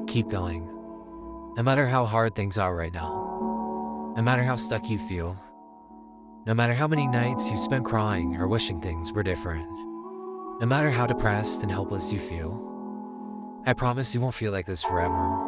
Keep going. No matter how hard things are right now. No matter how stuck you feel. No matter how many nights you spent crying or wishing things were different. No matter how depressed and helpless you feel. I promise you won't feel like this forever.